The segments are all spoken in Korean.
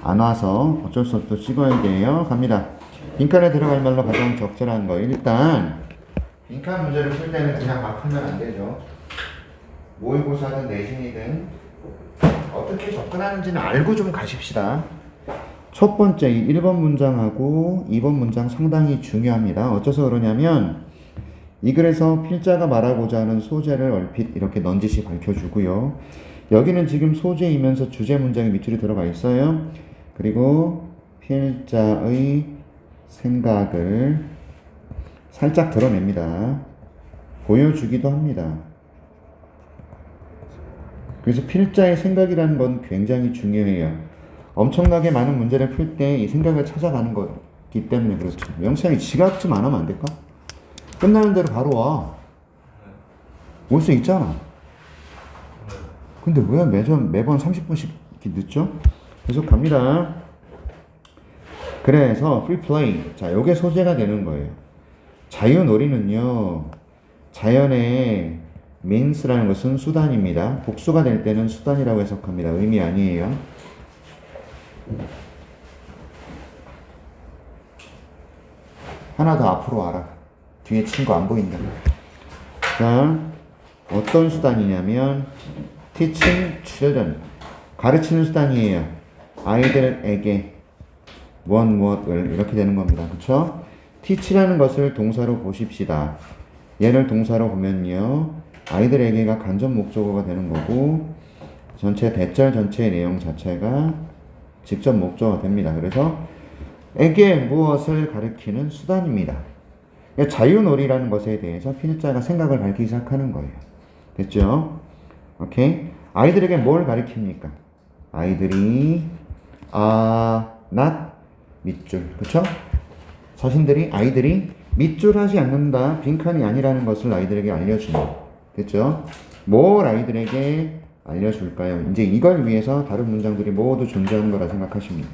안 와서 어쩔 수 없이 찍어야 돼요. 갑니다. 빈칸에 들어갈 말로 가장 적절한 거. 일단 빈칸 문제를 풀 때는 그냥 막 풀면 안 되죠. 모의고사든 내신이든 어떻게 접근하는지는 알고 좀 가십시다. 첫 번째 1번 문장하고 2번 문장 상당히 중요합니다. 어째서 그러냐면 이 글에서 필자가 말하고자 하는 소재를 얼핏 이렇게 넌지시 밝혀주고요. 여기는 지금 소재이면서 주제 문장이 밑줄이 들어가 있어요. 그리고 필자의 생각을 살짝 드러냅니다. 보여주기도 합니다. 그래서 필자의 생각이라는 건 굉장히 중요해요. 엄청나게 많은 문제를 풀 때 이 생각을 찾아가는 거기 때문에 그렇죠. 영창이 지각 좀 안 하면 안 될까? 끝나는 대로 바로 와. 올 수 있잖아. 근데 왜 매번 30분씩 늦죠? 계속 갑니다. 그래서 free play. 자, 요게 소재가 되는 거예요. 자유놀이는요, 자연의 means라는 것은 수단입니다. 복수가 될 때는 수단이라고 해석합니다. 의미 아니에요. 하나 더 앞으로 와라. 뒤에 친구 안 보인다. 자, 어떤 수단이냐면 teaching children. 가르치는 수단이에요. 아이들에게 무엇을 이렇게 되는 겁니다. 그쵸? teach라는 것을 동사로 보십시다. 얘를 동사로 보면요. 아이들에게가 간접 목적어가 되는 거고 전체 대절 전체의 내용 자체가 직접 목적어가 됩니다. 그래서 에게 무엇을 가리키는 수단입니다. 자유놀이라는 것에 대해서 필자가 생각을 밝히기 시작하는 거예요. 됐죠? 오케이? 아이들에게 뭘 가리킵니까? 아이들이 not 밑줄. 그쵸? 아이들이 밑줄하지 않는다. 빈칸이 아니라는 것을 아이들에게 알려주는. 됐죠? 뭘 아이들에게 알려줄까요? 이제 이걸 위해서 다른 문장들이 모두 존재하는 거라 생각하십니다.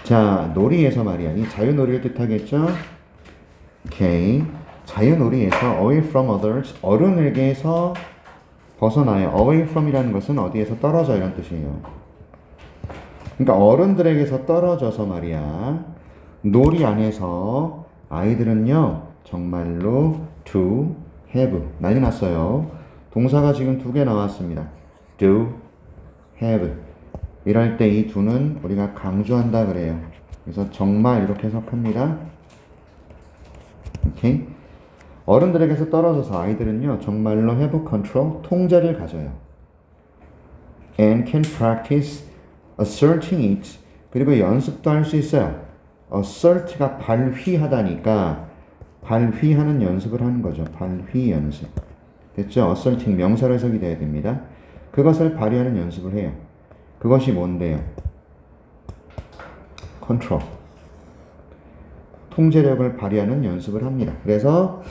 자, 놀이에서 말이야. 이 자유놀이를 뜻하겠죠? 오케이. 자유놀이에서 away from others, 어른에게서 벗어나요. away from이라는 것은 어디에서 떨어져 이런 뜻이에요. 그러니까 어른들에게서 떨어져서 말이야. 놀이 안에서 아이들은요, 정말로 to have. 난리 났어요. 동사가 지금 2개 나왔습니다. do, have. 이럴 때 이 do는 우리가 강조한다 그래요. 그래서 정말 이렇게 해석합니다. 오케이? 어른들에게서 떨어져서 아이들은요, 정말로 have control, 통제를 가져요. and can practice asserting it. 그리고 연습도 할 수 있어요. assert가 발휘하다니까 발휘하는 연습을 하는 거죠. 발휘 연습. 됐죠? asserting 명사로 해석이 돼야 됩니다. 그것을 발휘하는 연습을 해요. 그것이 뭔데요? control. 통제력을 발휘하는 연습을 합니다. 그래서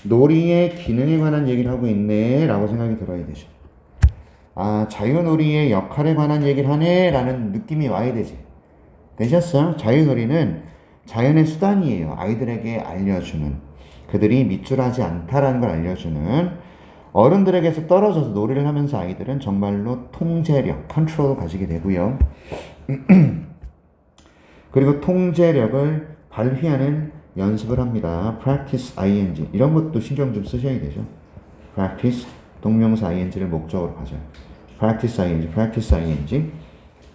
놀이의 기능에 관한 얘기를 하고 있네 라고 생각이 들어야 되죠. 아, 자유놀이의 역할에 관한 얘기를 하네 라는 느낌이 와야 되지. 되셨어요? 자유놀이는 자연의 수단이에요. 아이들에게 알려주는. 그들이 밑줄하지 않다라는 걸 알려주는. 어른들에게서 떨어져서 놀이를 하면서 아이들은 정말로 통제력, 컨트롤을 가지게 되고요. 그리고 통제력을 발휘하는 연습을 합니다. practice ing. 이런 것도 신경 좀 쓰셔야 되죠. practice, 동명사 ing를 목적으로 가져요. practice ing.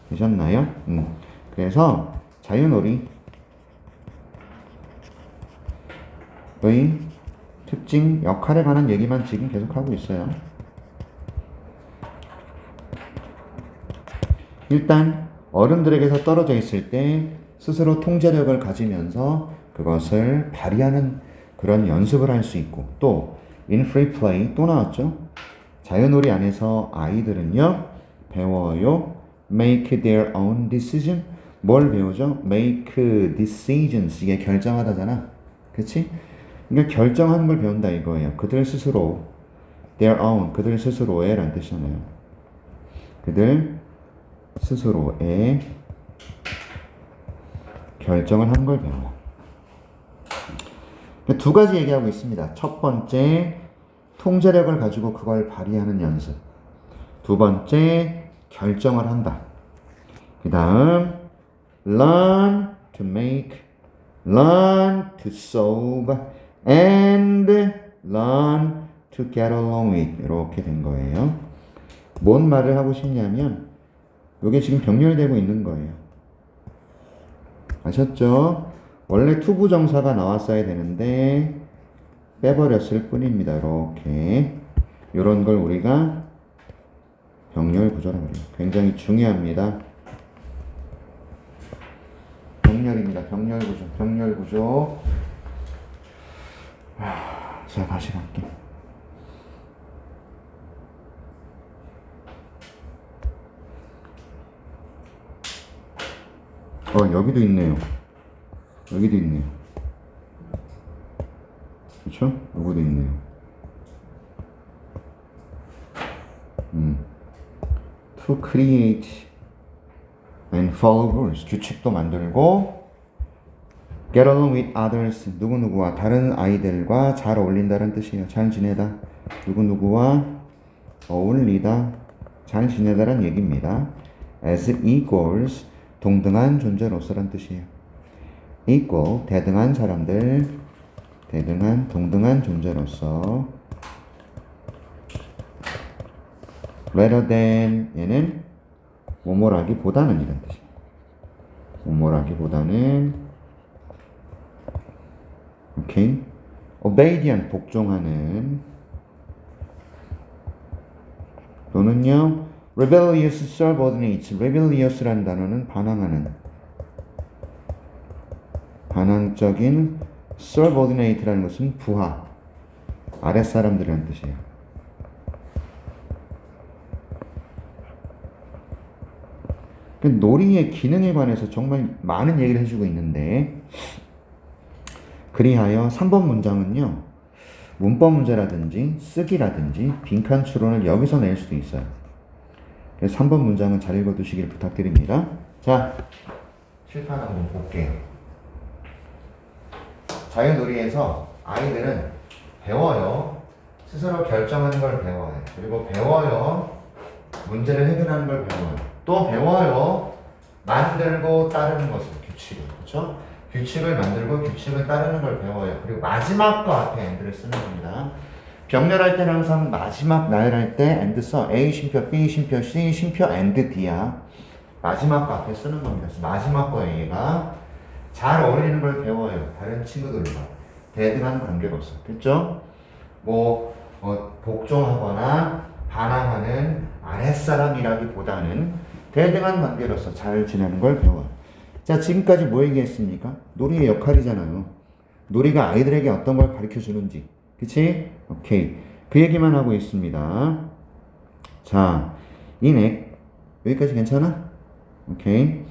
되셨나요? 그래서 자유놀이의 특징, 역할에 관한 얘기만 지금 계속하고 있어요. 일단 어른들에게서 떨어져 있을 때 스스로 통제력을 가지면서 그것을 발휘하는 그런 연습을 할 수 있고, 또 in free play 또 나왔죠. 자유놀이 안에서 아이들은요 배워요. make their own decision. 뭘 배우죠? make decisions. 이게 결정하다잖아. 그치? 그러니까 결정하는 걸 배운다 이거예요. 그들 스스로 their own, 그들 스스로의 라는 뜻이잖아요. 그들 스스로의 결정을 하는 걸 배워. 2가지 얘기하고 있습니다. 첫 번째, 통제력을 가지고 그걸 발휘하는 연습. 2번째, 결정을 한다. 그 다음 learn to make, learn to solve, and learn to get along with 이렇게 된 거예요. 뭔 말을 하고 싶냐면 이게 지금 병렬되고 있는 거예요. 아셨죠? 원래 투부정사가 나왔어야 되는데 빼버렸을 뿐입니다. 이렇게 이런 걸 우리가 병렬 구조라고 그래요. 굉장히 중요합니다. 병렬입니다. 병렬 구조. 병렬 구조. 자, 다시 갈게. 여기도 있네요. 여기도 있네요. 그쵸? 여기도 있네요. To create and follow rules. 규칙도 만들고 get along with others. 누구누구와 다른 아이들과 잘 어울린다는 뜻이에요. 잘 지내다. 누구누구와 어울리다. 잘 지내다란 얘기입니다. As equals. 동등한 존재로서란 뜻이에요. equal. 대등한 사람들. 대등한, 동등한 존재로서. rather than. 얘는 뭐뭐라기보다는 이런 뜻이에요. 뭐뭐라기보다는. 오케이. obedient. 복종하는. 또는요. rebellious subordinates. rebellious라는 단어는 반항하는. 반항적인. subordinate라는 것은 부하. 아랫사람들이라는 뜻이에요. 놀이의 기능에 관해서 정말 많은 얘기를 해주고 있는데 그리하여 3번 문장은요. 문법 문제라든지 쓰기라든지 빈칸 추론을 여기서 낼 수도 있어요. 그래서 3번 문장은 잘 읽어두시길 부탁드립니다. 자, 칠판 한번 볼게요. 자유놀이에서 아이들은 배워요. 스스로 결정하는 걸 배워요. 그리고 배워요. 문제를 해결하는 걸 배워요. 또 배워요. 만들고 따르는 것을, 규칙을. 그렇죠? 규칙을 만들고 규칙을 따르는 걸 배워요. 그리고 마지막 거 앞에 and를 쓰는 겁니다. 병렬할 때는 항상 마지막 나열할 때 and 써. A 쉼표 B 쉼표 C 쉼표 and D야. 마지막 거 앞에 쓰는 겁니다. 그래서 마지막 거에 얘가 잘 어울리는 걸 배워요. 다른 친구들과 대등한 관계로서. 됐죠? 복종하거나 반항하는 아랫사람이라기보다는 대등한 관계로서 잘 지내는 걸 배워요. 자, 지금까지 뭐 얘기했습니까? 놀이의 역할이잖아요. 놀이가 아이들에게 어떤 걸 가르쳐 주는지. 그치? 오케이. 그 얘기만 하고 있습니다. 자, 여기까지 괜찮아? 오케이.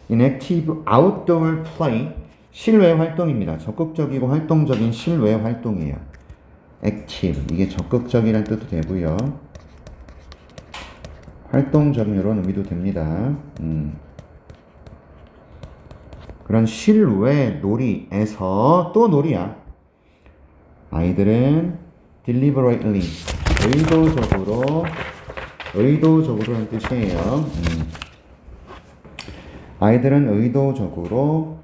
In active outdoor play. 실외 활동입니다. 적극적이고 활동적인 실외 활동이에요. active. 이게 적극적이란 뜻도 되고요. 활동적인 이런 의미도 됩니다. 그런 실외 놀이에서 또 놀이야. 아이들은 deliberately. 의도적으로라는 뜻이에요. 아이들은 의도적으로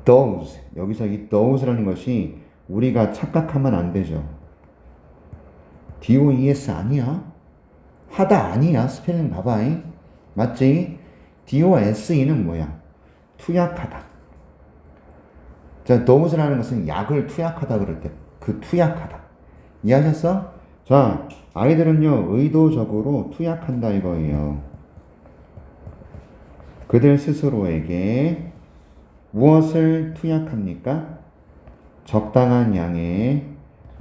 does. 여기서 이 does라는 것이 우리가 착각하면 안 되죠. does 아니야? 하다 아니야? 스펠링 봐봐. 맞지? dose는 뭐야? 투약하다. 자, dose라는 것은 약을 투약하다 그럴 때 그 투약하다. 이해하셨어? 자, 아이들은요 의도적으로 투약한다 이거예요. 그들 스스로에게 무엇을 투약합니까? 적당한 양의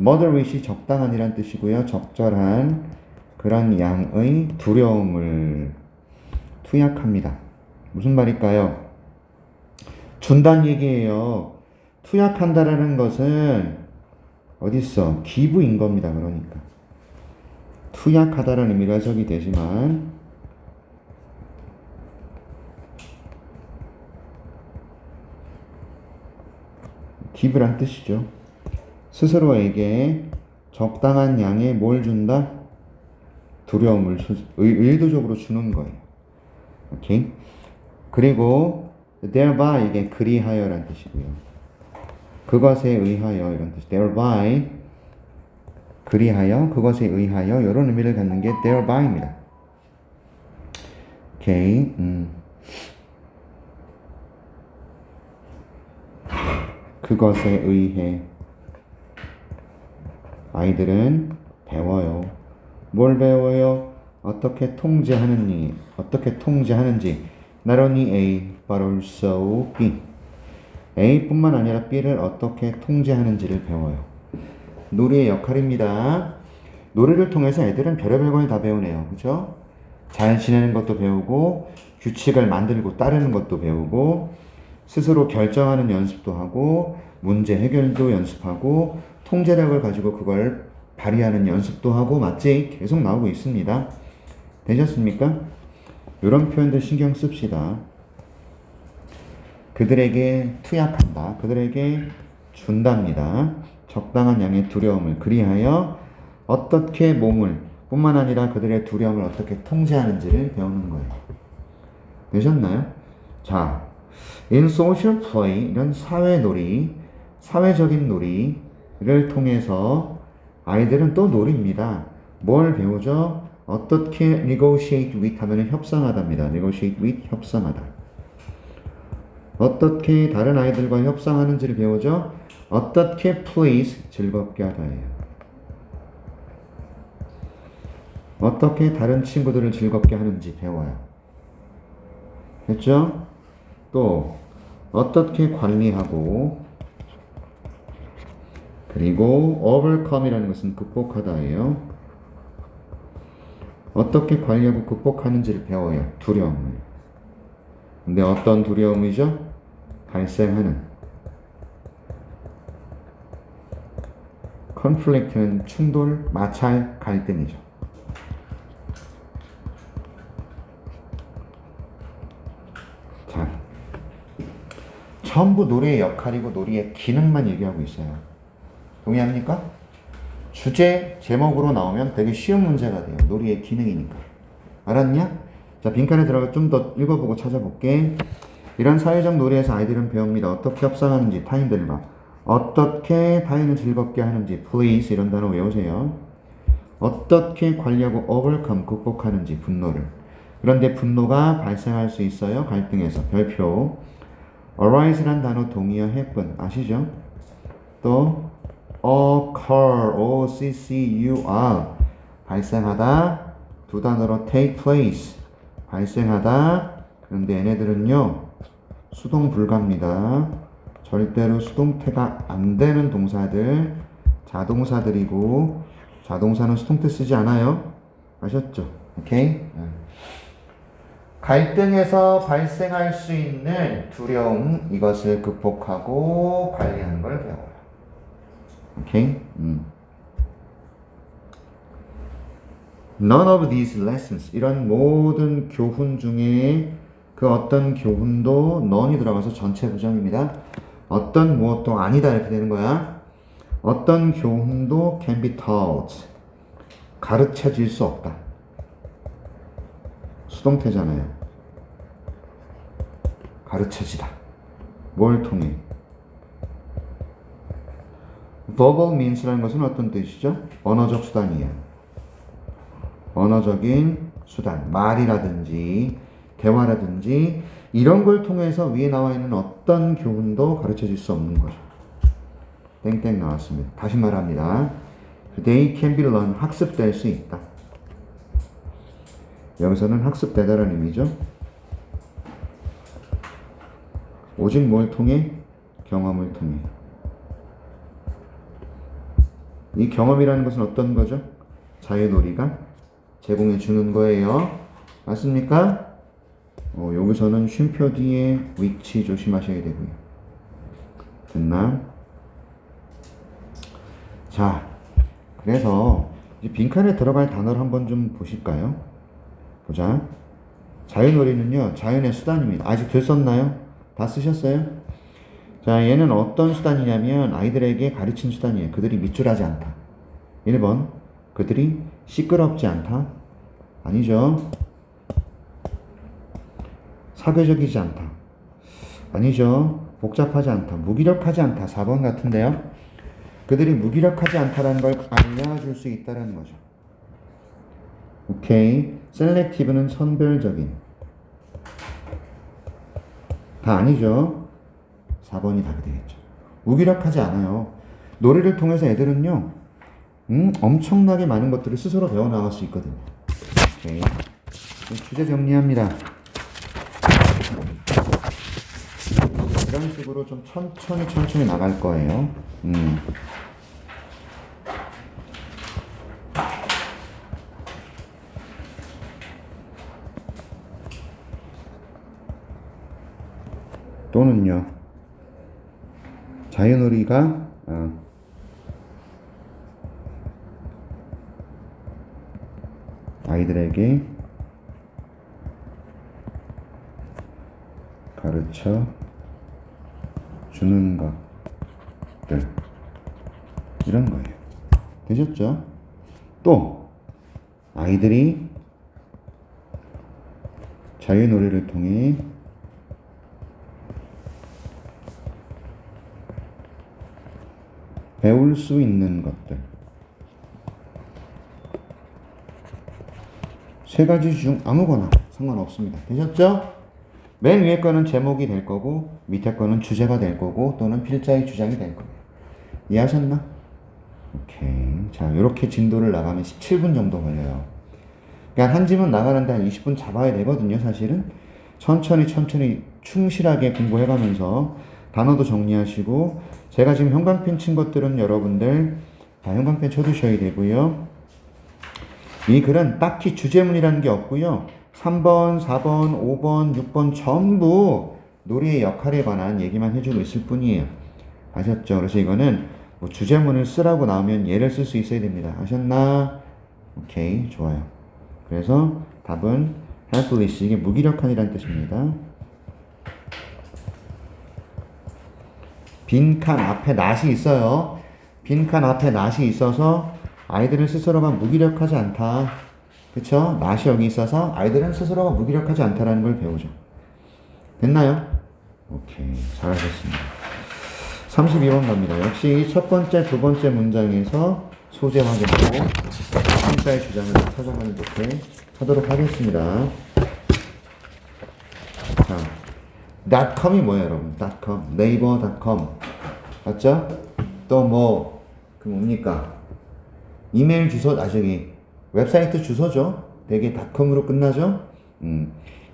moderate 적당한이란 뜻이고요. 적절한 그런 양의 두려움을 투약합니다. 무슨 말일까요? 준다는 얘기예요. 투약한다라는 것은 어딨어? 기부인 겁니다. 그러니까 투약하다라는 의미로 해석이 되지만 기부란 뜻이죠. 스스로에게 적당한 양의 뭘 준다? 두려움을 의도적으로 주는 거예요. 오케이. 그리고 thereby 이게 그리하여란 뜻이고요. 그것에 의하여 이런 뜻. thereby 그리하여 그것에 의하여 이런 의미를 갖는 게 thereby입니다. 오케이. 그것에 의해 아이들은 배워요. 뭘 배워요? 어떻게 통제하는지 not only A but also B. A뿐만 아니라 B를 어떻게 통제하는지를 배워요. 놀이의 역할입니다. 놀이를 통해서 애들은 별의별 걸 다 배우네요. 그죠? 잘 지내는 것도 배우고 규칙을 만들고 따르는 것도 배우고 스스로 결정하는 연습도 하고 문제 해결도 연습하고 통제력을 가지고 그걸 발휘하는 연습도 하고 맞지? 계속 나오고 있습니다. 되셨습니까? 이런 표현들 신경 씁시다. 그들에게 투약한다. 그들에게 준답니다. 적당한 양의 두려움을 그리하여 어떻게 몸을 뿐만 아니라 그들의 두려움을 어떻게 통제하는지를 배우는 거예요. 되셨나요? 자, in social play 이런 사회놀이, 사회적인 놀이를 통해서 아이들은 또 놀이입니다. 뭘 배우죠? 어떻게 negotiate with 하면 협상하답니다. negotiate with 협상하다. 어떻게 다른 아이들과 협상하는지를 배우죠? 어떻게 please 즐겁게 하다예요. 어떻게 다른 친구들을 즐겁게 하는지 배워요. 됐죠? 또 어떻게 관리하고 그리고 overcome이라는 것은 극복하다예요. 어떻게 관리하고 극복하는지를 배워요. 두려움을. 근데 어떤 두려움이죠? 발생하는 conflict는 충돌, 마찰, 갈등이죠. 자, 전부 놀이의 역할이고 놀이의 기능만 얘기하고 있어요. 동의합니까? 주제 제목으로 나오면 되게 쉬운 문제가 돼요. 놀이의 기능이니까. 알았냐? 자, 빈칸에 들어가 좀 더 읽어보고 찾아볼게. 이런 사회적 놀이에서 아이들은 배웁니다. 어떻게 협상하는지 타인들과 어떻게 타인을 즐겁게 하는지 please 이런 단어 외우세요. 어떻게 관리하고 overcome 극복하는지 분노를. 그런데 분노가 발생할 수 있어요. 갈등에서. 별표 arise란 단어 동의어 happen 아시죠? 또 occur O-C-C-U-R 발생하다 두 단어로 take place 발생하다. 그런데 얘네들은요 수동 불가입니다. 절대로 수동태가 안 되는 동사들 자동사들이고 자동사는 수동태 쓰지 않아요. 아셨죠? 오케이? 갈등에서 발생할 수 있는 두려움 이것을 극복하고 관리하는 걸 배워요. 오케이? None of these lessons 이런 모든 교훈 중에 그 어떤 교훈도 none이 들어가서 전체 부정입니다. 어떤 무엇도 아니다 이렇게 되는 거야. 어떤 교훈도 can be taught 가르쳐질 수 없다. 수동태잖아요. 가르쳐지다. 뭘 통해? verbal means라는 것은 어떤 뜻이죠? 언어적 수단이에요. 언어적인 수단, 말이라든지 대화라든지 이런 걸 통해서 위에 나와 있는 어떤 교훈도 가르쳐질 수 없는 거죠. 땡땡 나왔습니다. 다시 말합니다. They can be learned, 학습될 수 있다. 여기서는 학습되다라는 의미죠. 오직 뭘 통해? 경험을 통해. 이 경험이라는 것은 어떤 거죠? 자유놀이가 제공해 주는 거예요. 맞습니까? 여기서는 쉼표 뒤에 위치 조심하셔야 되고요. 됐나? 자, 그래서 이제 빈칸에 들어갈 단어를 한번 좀 보실까요? 보자. 자유놀이는요, 자연의 수단입니다. 아직 들 썼나요? 다 쓰셨어요? 자, 얘는 어떤 수단이냐면 아이들에게 가르친 수단이에요. 그들이 밑줄하지 않다. 1번, 그들이 시끄럽지 않다. 아니죠. 사교적이지 않다. 아니죠. 복잡하지 않다. 무기력하지 않다. 4번 같은데요. 그들이 무기력하지 않다라는 걸 알려줄 수 있다는 거죠. 오케이. 셀렉티브는 선별적인. 다 아니죠. 4번이 답이 되겠죠. 무기력하지 않아요. 노래를 통해서 애들은요, 엄청나게 많은 것들을 스스로 배워나갈 수 있거든요. 오케이. 주제 정리합니다. 이런 식으로 좀 천천히 나갈 거예요. 또는요, 자유놀이가 아이들에게 가르쳐 주는 것들, 이런 거예요. 되셨죠? 또 아이들이 자유놀이를 통해 배울 수 있는 것들. 세 가지 중 아무거나 상관없습니다. 되셨죠? 맨 위에 거는 제목이 될 거고, 밑에 거는 주제가 될 거고, 또는 필자의 주장이 될 거예요. 이해하셨나? 오케이. 자, 이렇게 진도를 나가면 17분 정도 걸려요. 그러니까 한 지문 나가는데 한 20분 잡아야 되거든요, 사실은. 천천히 충실하게 공부해가면서 단어도 정리하시고, 제가 지금 형광펜 친 것들은 여러분들 다 형광펜 쳐두셔야 되고요. 이 글은 딱히 주제문이라는 게 없고요. 3번, 4번, 5번, 6번 전부 놀이의 역할에 관한 얘기만 해주고 있을 뿐이에요. 아셨죠? 그래서 이거는 뭐 주제문을 쓰라고 나오면 얘를 쓸 수 있어야 됩니다. 아셨나? 오케이, 좋아요. 그래서 답은 helpless, 이게 무기력한이라는 뜻입니다. 빈칸 앞에 낫이 있어요. 빈칸 앞에 낫이 있어서 아이들은 스스로가 무기력하지 않다. 그쵸? 낫이 여기 있어서 아이들은 스스로가 무기력하지 않다라는 걸 배우죠. 됐나요? 오케이. 잘하셨습니다. 32번 갑니다. 역시 첫 번째, 두 번째 문장에서 소재 확인하고 한자의 주장을 찾아가는 좋게 하도록 하겠습니다. 자, .com이 뭐예요, 여러분? .com, 네이버.com 맞죠? 또 뭐, 그 뭡니까? 이메일 주소, 저기 웹사이트 주소죠. 되게 .com으로 끝나죠.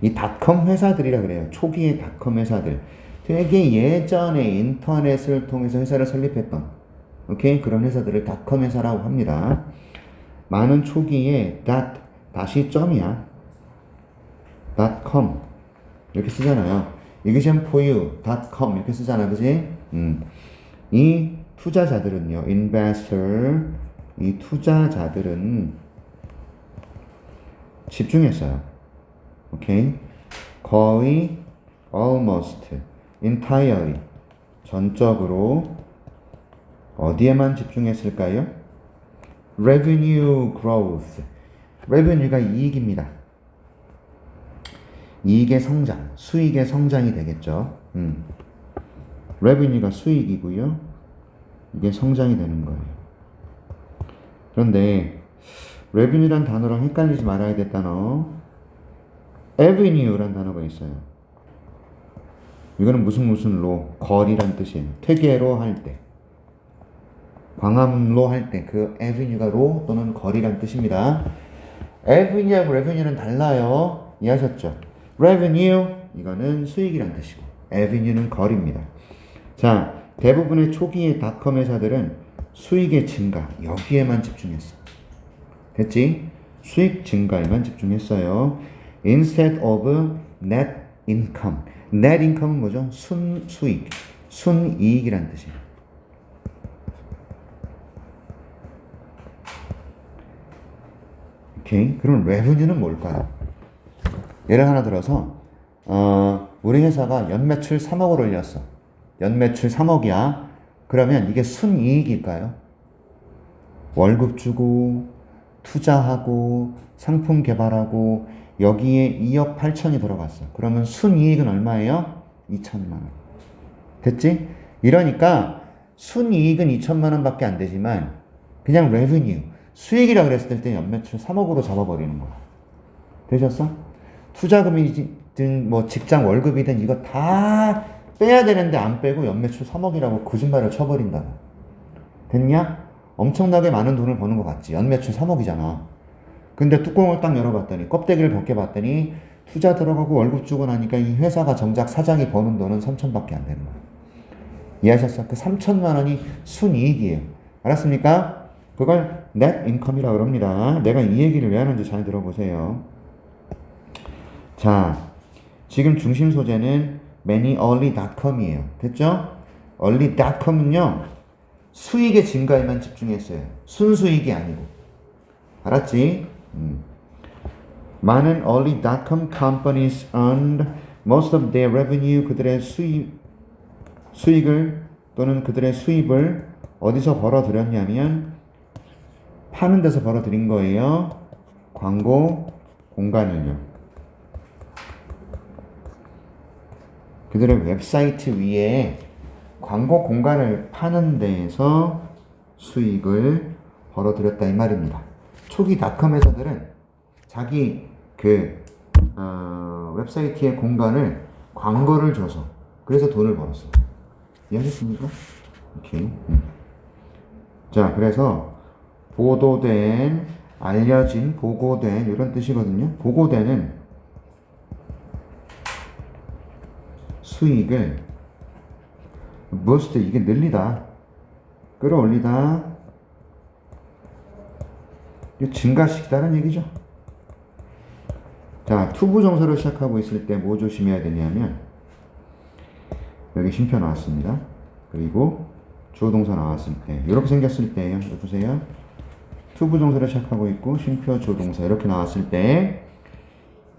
이 .com 회사들이라 그래요. 초기의 .com 회사들. 되게 예전에 인터넷을 통해서 회사를 설립했던, 오케이, 그런 회사들을 .com 회사라고 합니다. 많은 초기에 다시 점이야. .com 이렇게 쓰잖아요. examforyou.com 이렇게 쓰잖아, 그지? 이 투자자들은요, investor, 이 투자자들은 집중했어요. 오케이? 거의, almost, entirely, 전적으로 어디에만 집중했을까요? revenue growth. revenue가 이익입니다. 이익의 성장, 수익의 성장이 되겠죠. revenue가 수익이고요. 이게 성장이 되는 거예요. 그런데 revenue란 단어랑 헷갈리지 말아야 될 단어 avenue란 단어가 있어요. 이거는 무슨 로, 거리란 뜻이에요. 퇴계로 할 때, 광화문로 할 때 그 avenue가 로 또는 거리란 뜻입니다. avenue하고 revenue는 달라요. 이해하셨죠? revenue 이거는 수익이란 뜻이고 avenue는 거리입니다. 자, 대부분의 초기의 닷컴 회사들은 수익의 증가 여기에만 집중했어. 됐지? 수익 증가에만 집중했어요. Instead of net income. net income은 뭐죠? 순수익, 순이익이란 뜻이에요. 오케이. 그럼 revenue는 뭘까요? 예를 하나 들어서 우리 회사가 연매출 3억을 올렸어. 연매출 3억이야. 그러면 이게 순이익일까요? 월급 주고 투자하고 상품 개발하고 여기에 2억 8천이 들어갔어. 그러면 순이익은 얼마예요? 2천만 원. 됐지? 이러니까 순이익은 2천만 원밖에 안 되지만 그냥 revenue, 수익이라 그랬을 때 연매출 3억으로 잡아버리는 거야. 되셨어? 투자금이든 뭐 직장 월급이든 이거 다 빼야 되는데 안 빼고 연매출 3억이라고 거짓말을 쳐버린다고. 됐냐? 엄청나게 많은 돈을 버는 것 같지. 연매출 3억이잖아. 근데 뚜껑을 딱 열어봤더니 껍데기를 벗겨봤더니 투자 들어가고 월급 주고 나니까 이 회사가 정작 사장이 버는 돈은 3천밖에 안 되는 거야. 이해하셨어? 그 3천만 원이 순이익이에요. 알았습니까? 그걸 net income이라고 그럽니다. 내가 이 얘기를 왜 하는지 잘 들어보세요. 자, 지금 중심 소재는 manyonly.com이에요. 됐죠? only.com은요, 수익의 증가에만 집중했어요. 순수익이 아니고. 알았지? 많은 only.com companies earned most of their revenue, 그들의 수익을 또는 그들의 수입을 어디서 벌어들였냐면 파는 데서 벌어들인 거예요. 광고 공간을요. 그들의 웹사이트 위에 광고 공간을 파는 데에서 수익을 벌어들였다 이 말입니다. 초기 닷컴 회사들은 자기 웹사이트의 공간을 광고를 줘서 그래서 돈을 벌었어. 이해하셨습니까? 오케이. 자, 그래서 보도된, 알려진, 보고된 이런 뜻이거든요. 보고되는 수익을 boost, 이게 늘리다, 끌어올리다, 이거 증가시키다는 얘기죠. 자, 투부정사로 시작하고 있을 때 뭐 조심해야 되냐면 여기 쉼표 나왔습니다. 그리고 주어동사 나왔을 때 이렇게 생겼을 때예요. 여기 보세요. 투부정사로 시작하고 있고 쉼표 주어동사 이렇게 나왔을 때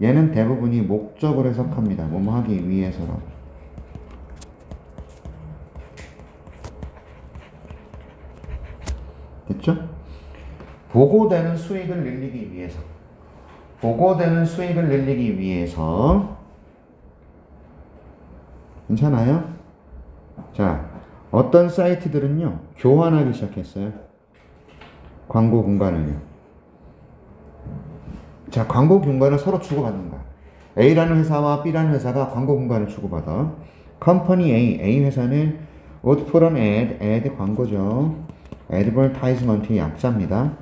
얘는 대부분이 목적을 해석합니다. 뭐뭐 하기 위해서라고. 됐죠? 보고되는 수익을 늘리기 위해서, 보고되는 수익을 늘리기 위해서, 괜찮아요? 자, 어떤 사이트들은요 교환하기 시작했어요. 광고 공간을요. 자, 광고 공간을 서로 주고받는 거야. A라는 회사와 B라는 회사가 광고 공간을 주고받아. 컴퍼니 A 회사는 would put on ad 광고죠. advertisement의 약자입니다.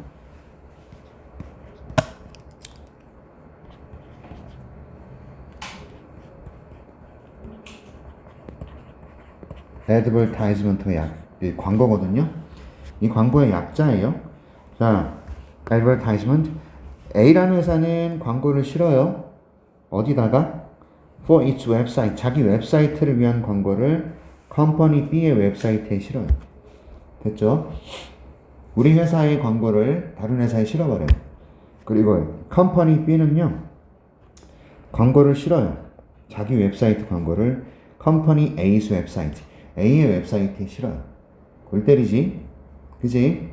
advertisement의 광고거든요. 이 광고의 약자예요. 자, advertisement. A라는 회사는 광고를 실어요. 어디다가? for its website. 자기 웹사이트를 위한 광고를 컴퍼니 B의 웹사이트에 실어요. 됐죠? 우리 회사의 광고를 다른 회사에 실어버려요. 그리고 컴퍼니 B는요, 광고를 실어요. 자기 웹사이트 광고를 컴퍼니 A's 웹사이트, A의 웹사이트에 실어요. 골 때리지? 그지?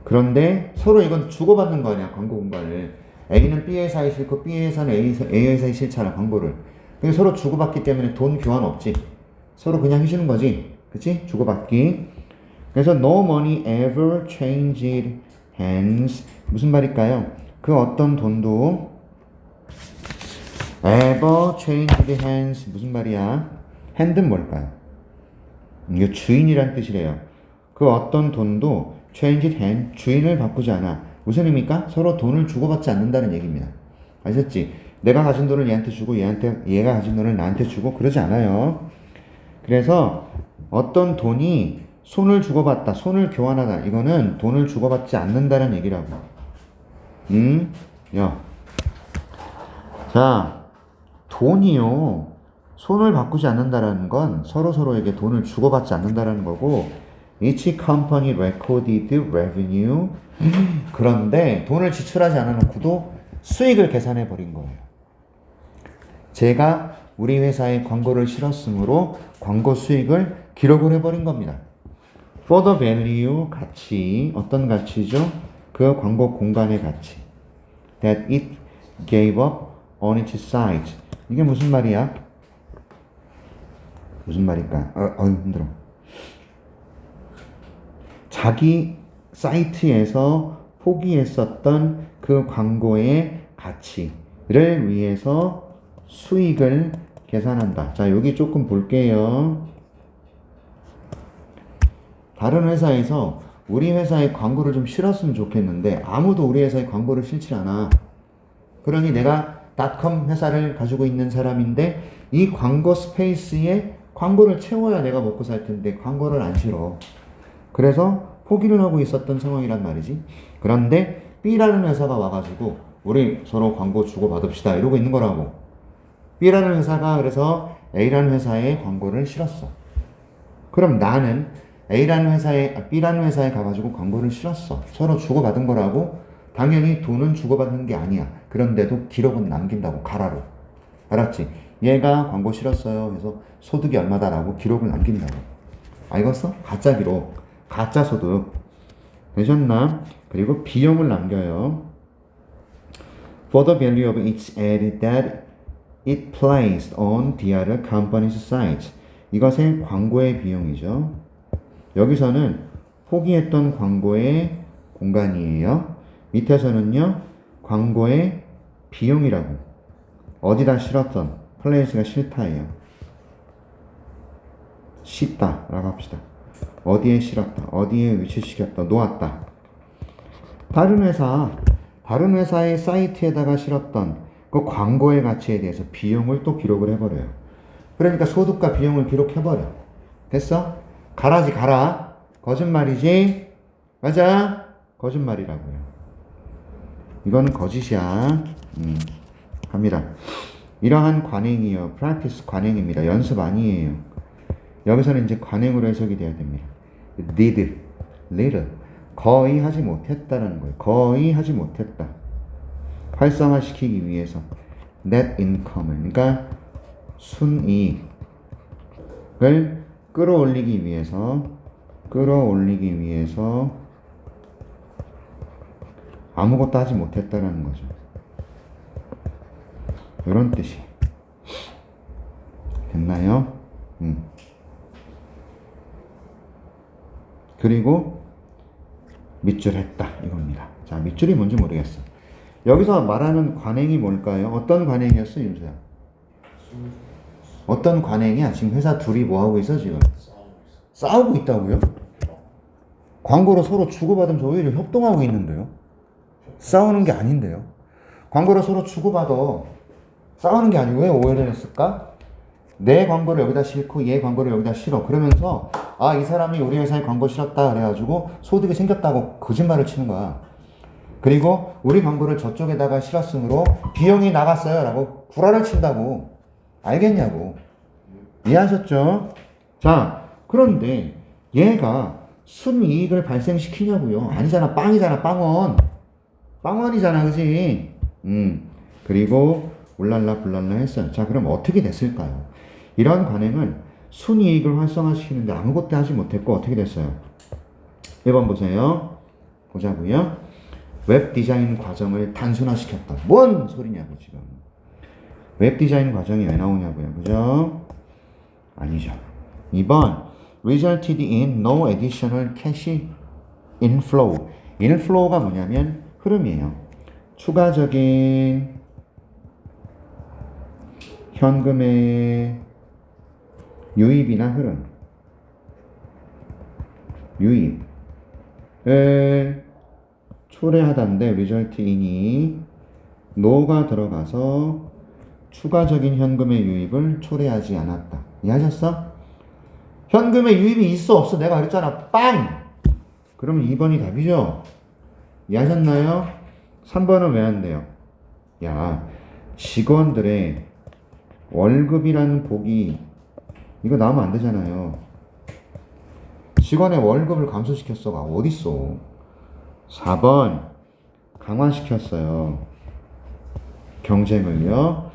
그런데 서로 이건 주고받는 거 아니야, 광고 공간을. A는 B 회사에 싫고 B 회사는 A 회사에 싫잖아, 광고를. 그래서 서로 주고받기 때문에 돈 교환 없지. 서로 그냥 해주는 거지. 그치? 주고받기. 그래서 no money ever changed hands. 무슨 말일까요? 그 어떤 돈도 ever changed hands. 무슨 말이야? hand는 뭘까요? 이거 주인이란 뜻이래요. 그 어떤 돈도 changed hand, 주인을 바꾸지 않아. 무슨 의미입니까? 서로 돈을 주고받지 않는다는 얘기입니다. 아셨지? 내가 가진 돈을 얘한테 주고 얘가 가진 돈을 나한테 주고 그러지 않아요. 그래서 어떤 돈이 손을 주고받다, 손을 교환하다, 이거는 돈을 주고받지 않는다는 얘기라고. 야. 자, 돈이요. 손을 바꾸지 않는다는 건 서로에게 돈을 주고받지 않는다는 거고, each company recorded revenue. 그런데 돈을 지출하지 않아놓고도 수익을 계산해 버린 거예요. 제가 우리 회사에 광고를 실었으므로 광고 수익을 기록을 해버린 겁니다. For the value, 가치. 어떤 가치죠? 그 광고 공간의 가치. that it gave up on its site. 이게 무슨 말이야? 무슨 말일까? 힘들어. 자기 사이트에서 포기했었던 그 광고의 가치를 위해서 수익을 계산한다. 자, 여기 조금 볼게요. 다른 회사에서 우리 회사의 광고를 좀 실었으면 좋겠는데 아무도 우리 회사의 광고를 실지 않아. 그러니 내가 닷컴 회사를 가지고 있는 사람인데 이 광고 스페이스에 광고를 채워야 내가 먹고 살 텐데 광고를 안 실어. 그래서 포기를 하고 있었던 상황이란 말이지. 그런데 B라는 회사가 와가지고 우리 서로 광고 주고받읍시다 이러고 있는 거라고. B라는 회사가 그래서 A라는 회사에 광고를 실었어. 그럼 나는 B라는 회사에 가가지고 광고를 실었어. 서로 주고받은 거라고. 당연히 돈은 주고받는 게 아니야. 그런데도 기록은 남긴다고. 가라로. 알았지? 얘가 광고 실었어요. 그래서 소득이 얼마다라고 기록을 남긴다고. 알겠어? 가짜 기록. 가짜 소득. 되셨나? 그리고 비용을 남겨요. For the value of each ad that it placed on the other company's site. 이것의 광고의 비용이죠. 여기서는 포기했던 광고의 공간이에요. 밑에서는요, 광고의 비용이라고. 어디다 실었던, 플레이스가 싫다예요. 씻다 라고 합시다. 어디에 실었다, 어디에 위치시켰다, 놓았다. 다른 회사의 사이트에다가 실었던 그 광고의 가치에 대해서 비용을 또 기록을 해버려요. 그러니까 소득과 비용을 기록해버려. 됐어? 가라지 가라. 거짓말이지? 맞아? 거짓말이라고요. 이거는 거짓이야. 갑니다. 이러한 관행이요. practice 관행입니다. 연습 아니에요. 여기서는 이제 관행으로 해석이 돼야 됩니다. did, little. 거의 하지 못했다라는 거예요. 거의 하지 못했다. 활성화시키기 위해서. net income. 그러니까 순이익을 끌어올리기 위해서 아무것도 하지 못했다라는 거죠. 이런 뜻이 됐나요? 그리고 밑줄했다 이겁니다. 자, 밑줄이 뭔지 모르겠어. 여기서 말하는 관행이 뭘까요? 어떤 관행이었어, 윤수야? 어떤 관행이야? 지금 회사 둘이 뭐 하고 있어 지금? 싸우고 있다고요? 광고로 서로 주고받으면서 오히려 협동하고 있는데요? 싸우는 게 아닌데요? 광고로 서로 주고받아. 싸우는 게 아니고 왜 오해를 했을까? 내 광고를 여기다 싣고 얘 광고를 여기다 실어. 그러면서 아, 이 사람이 우리 회사에 광고 실었다 그래가지고 소득이 생겼다고 거짓말을 치는 거야. 그리고 우리 광고를 저쪽에다가 실었으므로 비용이 나갔어요 라고 구라를 친다고. 알겠냐고. 이해하셨죠? 자, 그런데 얘가 순이익을 발생시키냐고요? 아니잖아. 빵이잖아. 빵원이잖아. 그지? 그리고 울랄라 불랄라 했어요. 자, 그럼 어떻게 됐을까요? 이런 관행은 순이익을 활성화시키는데 아무것도 하지 못했고 어떻게 됐어요? 1번 보세요. 보자고요. 웹 디자인 과정을 단순화시켰다. 뭔 소리냐고 지금. 웹 디자인 과정이 왜 나오냐고요. 그죠? 아니죠. 2번 resulted in no additional cash inflow. inflow가 뭐냐면 흐름이에요. 추가적인 현금의 유입이나 흐름. 유입을 초래하다인데 result in이 no가 들어가서 추가적인 현금의 유입을 초래하지 않았다. 이해하셨어? 현금의 유입이 있어 없어? 내가 그랬잖아. 빵! 그러면 2번이 답이죠? 이해하셨나요? 3번은 왜 안 돼요? 야, 직원들의 월급이라는 복이 이거 나오면 안 되잖아요. 직원의 월급을 감소시켰어가 어딨어? 4번 강화시켰어요. 경쟁을요.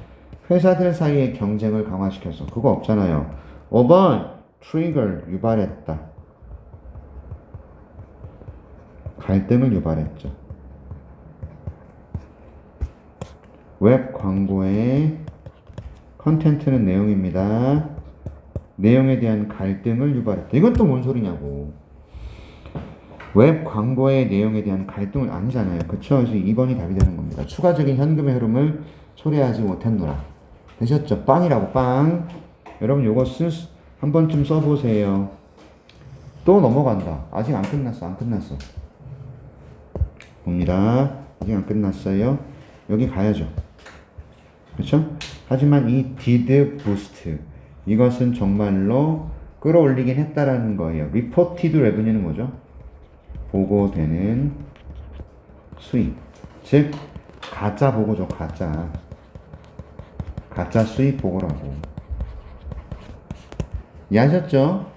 회사들 사이의 경쟁을 강화시켰어. 그거 없잖아요. 5번 트리거를 유발했다. 갈등을 유발했죠. 웹 광고의 컨텐츠는 내용입니다. 내용에 대한 갈등을 유발했다. 이건 또 뭔 소리냐고. 웹 광고의 내용에 대한 갈등은 아니잖아요. 그쵸? 그래서 2번이 답이 되는 겁니다. 추가적인 현금의 흐름을 초래하지 못했노라. 되셨죠? 빵이라고, 빵. 여러분 요거 한 번쯤 써보세요. 또 넘어간다. 아직 안 끝났어. 안 끝났어. 봅니다. 아직 안 끝났어요. 여기 가야죠. 그렇죠? 하지만 이 did boost 이것은 정말로 끌어올리긴 했다라는 거예요. reported revenue는 뭐죠? 보고되는 수입. 즉 가짜 보고죠. 가짜 수입 보고라고. 이해하셨죠?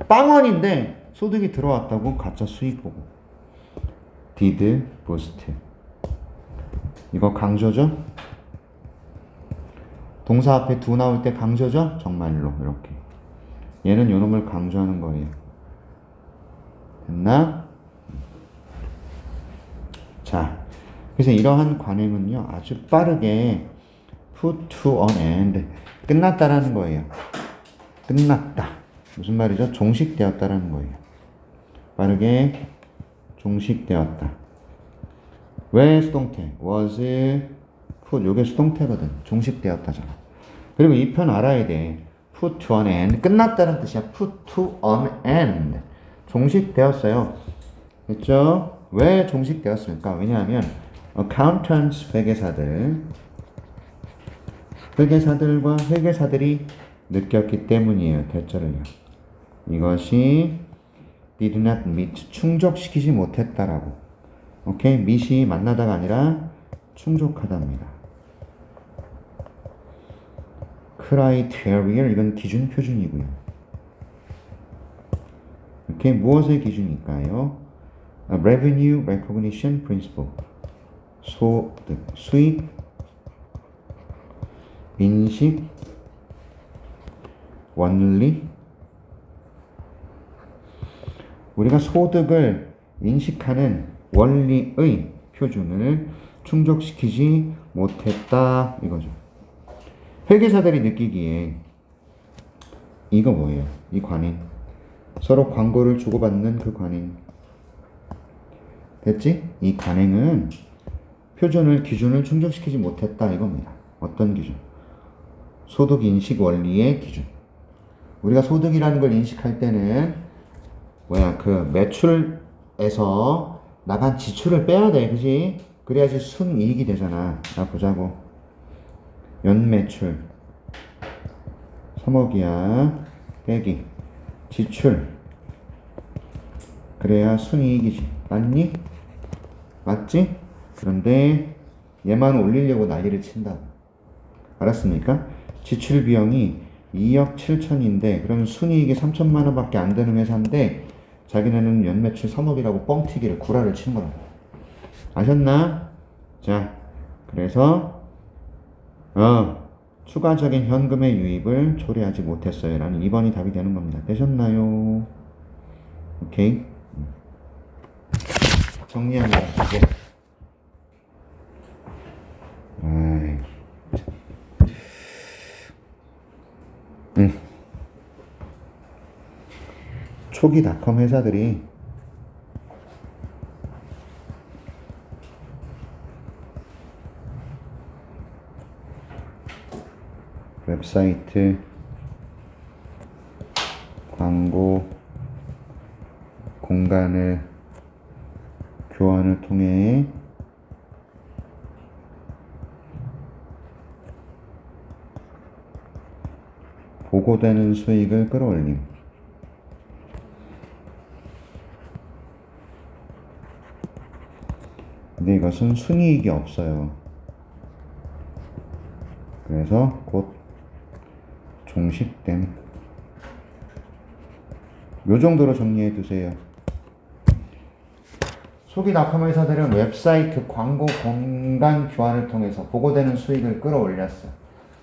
빵원인데 소득이 들어왔다고 가짜 수입 보고. did boost. 이거 강조죠? 동사 앞에 do 나올 때 강조죠? 정말로 이렇게. 얘는 요놈을 강조하는 거예요. 됐나? 자, 그래서 이러한 관행은요 아주 빠르게 put to an end 끝났다라는 거예요. 끝났다. 무슨 말이죠? 종식되었다라는 거예요. 빠르게 종식되었다. 왜 수동태? was put 요게 수동태거든. 종식되었다잖아. 그리고 이 편 알아야 돼. put to an end 끝났다는 뜻이야. put to an end 종식되었어요. 됐죠? 왜 종식되었을까? 왜냐하면 accountants 회계사들과 회계사들이 느꼈기 때문이에요. 대절을요. 이것이 did not meet 충족시키지 못했다라고. 오케이? meet이 만나다가 아니라 충족하답니다. criteria 이건 기준 표준이고요. 이렇게 무엇의 기준일까요? revenue recognition principle 소득, 수입, 인식, 원리. 우리가 소득을 인식하는 원리의 표준을 충족시키지 못했다 이거죠. 회계사들이 느끼기에 이거 뭐예요? 이 관행. 서로 광고를 주고받는 그 관행. 됐지? 이 관행은 표준을 기준을 충족시키지 못했다 이겁니다. 어떤 기준? 소득 인식 원리의 기준. 우리가 소득이라는 걸 인식할 때는 그 매출에서 나간 지출을 빼야 돼, 그지? 그래야지 순이익이 되잖아. 자, 보자고. 연매출 3억이야. 빼기 지출. 그래야 순이익이지. 맞니? 맞지? 그런데 얘만 올리려고 난리를 친다고. 알았습니까? 지출 비용이 2억 7천인데 그러면 순이익이 3천만 원밖에 안 되는 회사인데 자기네는 연매출 3억이라고 뻥튀기를 구라를 친 거라고. 아셨나? 자, 그래서 추가적인 현금의 유입을 초래하지 못했어요 라는 2번이 답이 되는 겁니다. 되셨나요? 오케이. 정리합니다. 이제 초기 닷컴 회사들이 웹사이트 광고 공간을 교환을 통해 보고되는 수익을 끌어올림. 근데 이것은 순이익이 없어요. 그래서 곧 종식됨. 요 정도로 정리해 두세요. 초기 닷컴 회사들은 웹사이트 광고 공간 교환을 통해서 보고되는 수익을 끌어올렸어.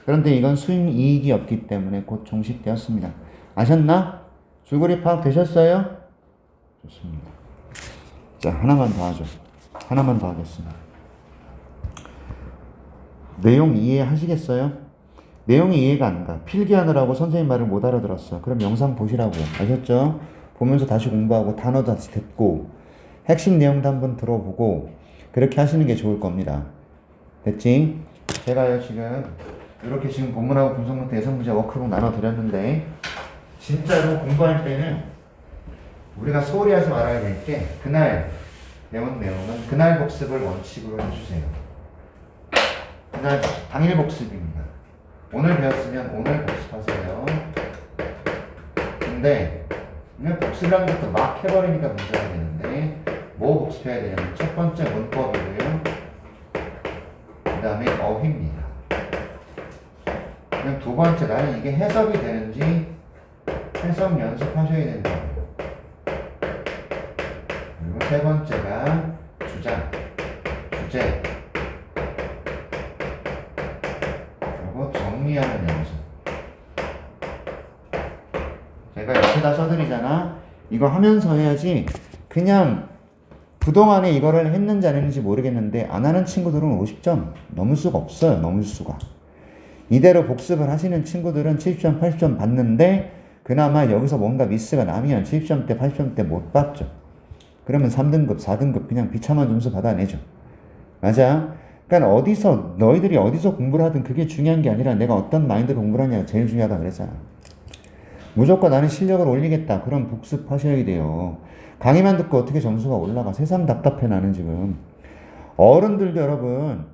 그런데 이건 순이익이 없기 때문에 곧 종식되었습니다. 아셨나? 줄거리 파악되셨어요? 좋습니다. 자, 하나만 더 하죠. 하나만 더 하겠습니다. 내용 이해하시겠어요? 내용이 이해가 안 가. 필기하느라고 선생님 말을 못 알아들었어. 그럼 영상 보시라고. 아셨죠? 보면서 다시 공부하고 단어도 다시 듣고 핵심 내용도 한번 들어보고 그렇게 하시는 게 좋을 겁니다. 됐지? 제가요 지금 이렇게 지금 본문하고 분석노트 예선문제 워크북 나눠드렸는데 진짜로 공부할 때는 우리가 소홀히 하지 말아야 될 게 그날 배운 내용은 그날 복습을 원칙으로 해주세요. 그날 당일 복습입니다. 오늘 배웠으면 오늘 복습하세요. 근데 그냥 복습이라는 것도 막 해버리니까 문제가 되는데 뭐 복습해야 되냐면 첫 번째 문법이고요. 그 다음에 어휘입니다. 그럼 두 번째 나는 이게 해석이 되는지 해석 연습하셔야 되는 거예요. 그리고 세 번째가 주장, 주제, 그리고 정리하는 연습. 제가 옆에다 써드리잖아. 이거 하면서 해야지. 그냥 그동안에 이거를 했는지 안 했는지 모르겠는데 안 하는 친구들은 50점 넘을 수가 없어요. 넘을 수가. 이대로 복습을 하시는 친구들은 70점, 80점 받는데 그나마 여기서 뭔가 미스가 나면 70점대, 80점대 못 받죠. 그러면 3등급, 4등급 그냥 비참한 점수 받아내죠. 맞아? 그러니까 어디서 너희들이 어디서 공부를 하든 그게 중요한 게 아니라 내가 어떤 마인드로 공부를 하냐가 제일 중요하다 그랬잖아. 무조건 나는 실력을 올리겠다. 그럼 복습하셔야 돼요. 강의만 듣고 어떻게 점수가 올라가. 세상 답답해 나는 지금. 어른들도 여러분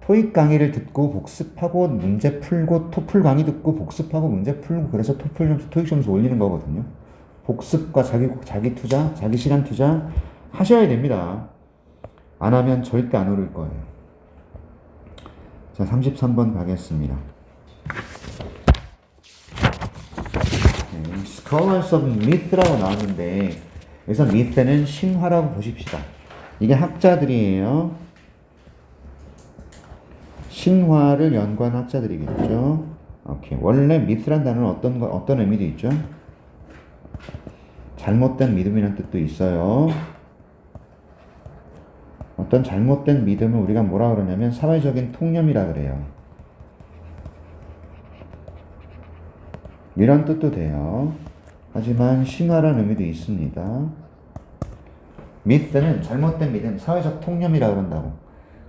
토익 강의를 듣고 복습하고 문제 풀고 토플 강의 듣고 복습하고 문제 풀고 그래서 토플 점수, 토익 점수 올리는 거거든요. 복습과 자기 투자, 자기 시간 투자 하셔야 됩니다. 안 하면 절대 안 오를 거예요. 자, 33번 가겠습니다. Scholars of Myth라고 나왔는데 여기서 Myth는 신화라고 보십시다. 이게 학자들이에요. 신화를 연구한 학자들이겠죠. 오케이. 원래 Myth란 단어는 어떤 의미도 있죠? 잘못된 믿음이라는 뜻도 있어요. 어떤 잘못된 믿음을 우리가 뭐라 그러냐면 사회적인 통념이라 그래요. 이런 뜻도 돼요. 하지만 신화라는 의미도 있습니다. 미스는 잘못된 믿음, 사회적 통념이라 그런다고.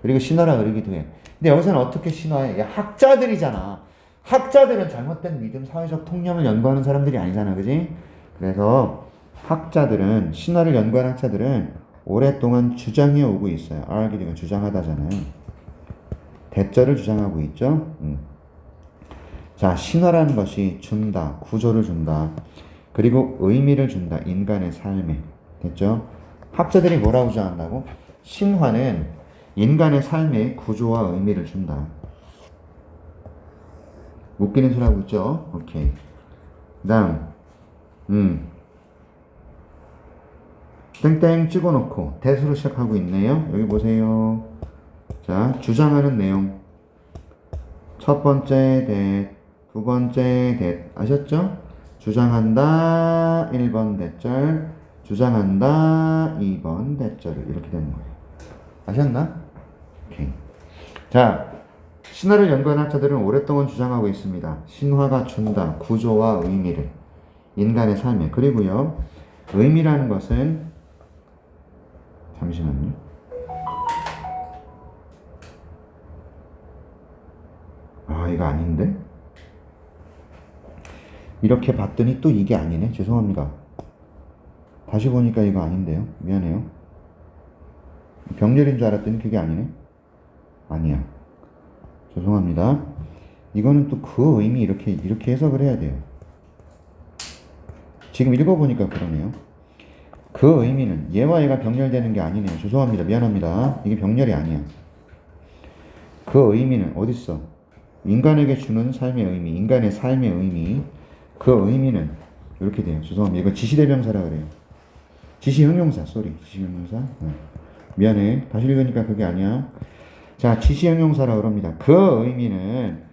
그리고 신화라 그러기도 해. 근데 여기서는 어떻게 신화해? 학자들이잖아. 학자들은 잘못된 믿음, 사회적 통념을 연구하는 사람들이 아니잖아. 그지? 그래서 학자들은, 신화를 연구하는 학자들은 오랫동안 주장해 오고 있어요. arguing, 주장하다잖아요. 대절을 주장하고 있죠. 자, 신화라는 것이 준다, 구조를 준다. 그리고 의미를 준다, 인간의 삶에. 됐죠? 학자들이 뭐라고 주장한다고? 신화는 인간의 삶에 구조와 의미를 준다. 웃기는 소리 하고 있죠? 오케이. 그 다음, 땡땡 찍어놓고 대수로 시작하고 있네요. 여기 보세요. 자, 주장하는 내용. 첫 번째 대, 두 번째 대. 아셨죠? 주장한다 1번 대절, 주장한다 2번 대절. 이렇게 되는 거예요. 아셨나? 오케이. 자, 신화를 연구한 학자들은 오랫동안 주장하고 있습니다. 신화가 준다 구조와 의미를 인간의 삶에. 그리고요, 의미라는 것은, 잠시만요. 아, 이거 아닌데? 이렇게 봤더니 또 이게 아니네. 죄송합니다. 다시 보니까 이거 아닌데요. 미안해요. 병렬인 줄 알았더니 그게 아니네. 아니야. 죄송합니다. 이거는 또 그 의미 이렇게 해석을 해야 돼요. 지금 읽어보니까 그러네요. 그 의미는 얘와 얘가 병렬되는 게 아니네요. 죄송합니다. 미안합니다. 이게 병렬이 아니야. 그 의미는 어딨어? 인간에게 주는 삶의 의미, 인간의 삶의 의미. 그 의미는 이렇게 돼요. 죄송합니다. 이거 지시대명사라 그래요. 지시형용사, 지시형용사. 미안해. 다시 읽으니까 그게 아니야. 자, 지시형용사라 그럽니다. 그 의미는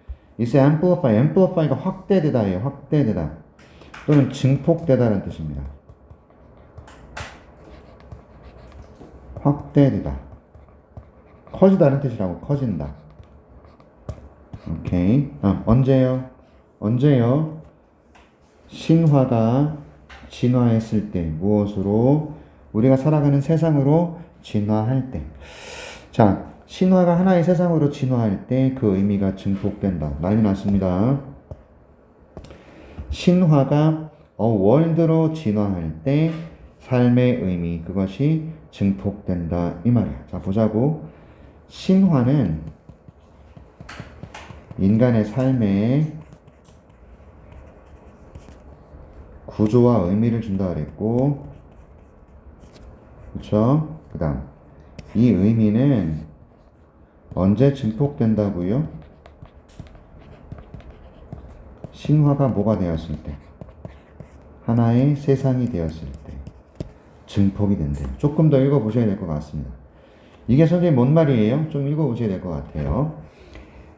is amplify. amplify가 확대되다예요. 확대되다. 또는 증폭되다라는 뜻입니다. 확대되다. 커지다는 뜻이라고. 커진다. 오케이. 언제요? 언제요? 신화가 진화했을 때. 무엇으로? 우리가 살아가는 세상으로 진화할 때. 자, 신화가 하나의 세상으로 진화할 때 그 의미가 증폭된다. 난리 났습니다. 신화가 월드로 진화할 때 삶의 의미, 그것이 증폭된다. 이 말이야. 자, 보자고. 신화는 인간의 삶에 구조와 의미를 준다 그랬고, 그쵸? 그 다음, 이 의미는 언제 증폭된다고요? 신화가 뭐가 되었을 때? 하나의 세상이 되었을 때 증폭이 된대요. 조금 더 읽어보셔야 될 것 같습니다. 이게 선생님 뭔 말이에요? 좀 읽어보셔야 될 것 같아요.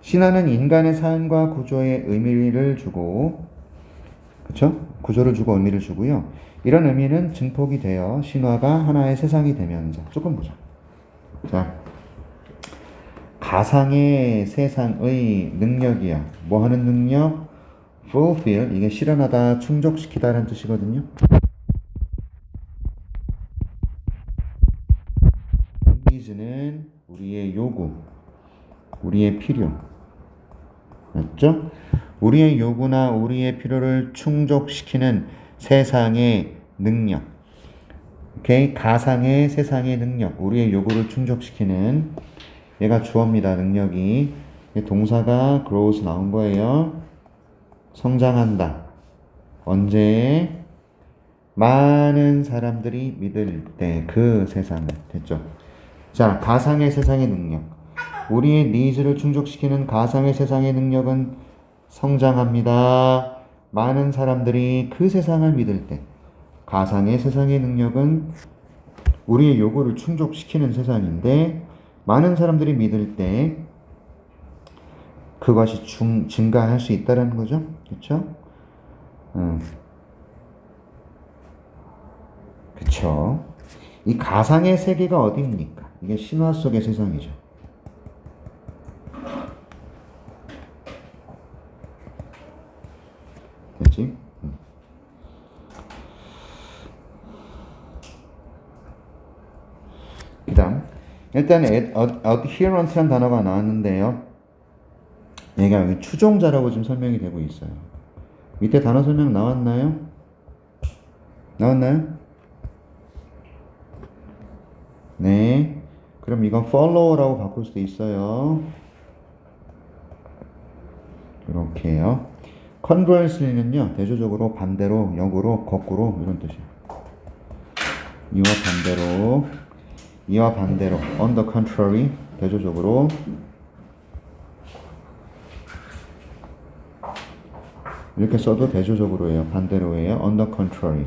신화는 인간의 삶과 구조에 의미를 주고, 그쵸? 구조를 주고 의미를 주고요. 이런 의미는 증폭이 되어 신화가 하나의 세상이 되면서, 조금 보자. 자, 가상의 세상의 능력이야. 뭐 하는 능력? fulfill, 이게 실현하다, 충족시키다라는 뜻이거든요. needs는 우리의 요구, 우리의 필요. 맞죠? 우리의 요구나 우리의 필요를 충족시키는 세상의 능력. 오케이? 가상의 세상의 능력. 우리의 요구를 충족시키는, 얘가 주어입니다. 능력이. 동사가 grows 나온 거예요. 성장한다. 언제? 많은 사람들이 믿을 때 그 세상을. 됐죠? 자, 가상의 세상의 능력. 우리의 니즈를 충족시키는 가상의 세상의 능력은 성장합니다. 많은 사람들이 그 세상을 믿을 때. 가상의 세상의 능력은 우리의 요구를 충족시키는 세상인데, 많은 사람들이 믿을 때 그것이 증가할 수 있다는 거죠. 그쵸? 그쵸? 이 가상의 세계가 어디입니까? 이게 신화 속의 세상이죠. 됐지? 그 다음, 일단 adherent라는 단어가 나왔는데요. 얘가 여기 추종자라고 지금 설명이 되고 있어요. 밑에 단어 설명 나왔나요? 나왔나요? 네. 그럼 이건 follow라고 바꿀 수도 있어요. 이렇게요. conversely는요, 대조적으로 반대로, 역으로, 거꾸로, 이런 뜻이에요. 이와 반대로, on the contrary, 대조적으로. 이렇게 써도 대조적으로예요. 반대로예요. on the contrary.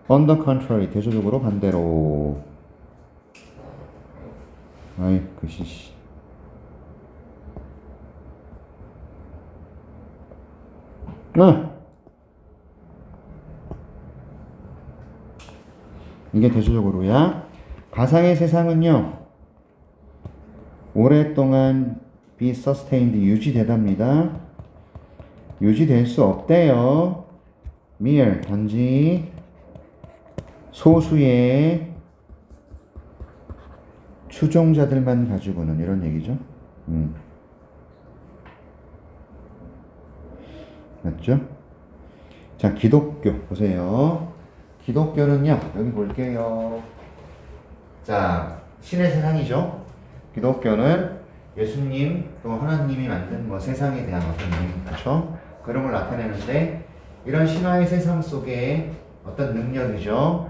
on the contrary, 대조적으로 반대로. 아이, 글씨. 이게 대조적으로야. 가상의 세상은요, 오랫동안 be sustained, 유지되답니다. 유지될 수 없대요. mere, 단지 소수의 추종자들만 가지고는, 이런 얘기죠. 맞죠? 자, 기독교 보세요. 기독교는요, 여기 볼게요. 자, 신의 세상이죠. 기독교는 예수님 또 하나님이 만든 뭐 세상에 대한 어떤 그렇죠? 그런 걸 나타내는데, 이런 신화의 세상 속에 어떤 능력이죠.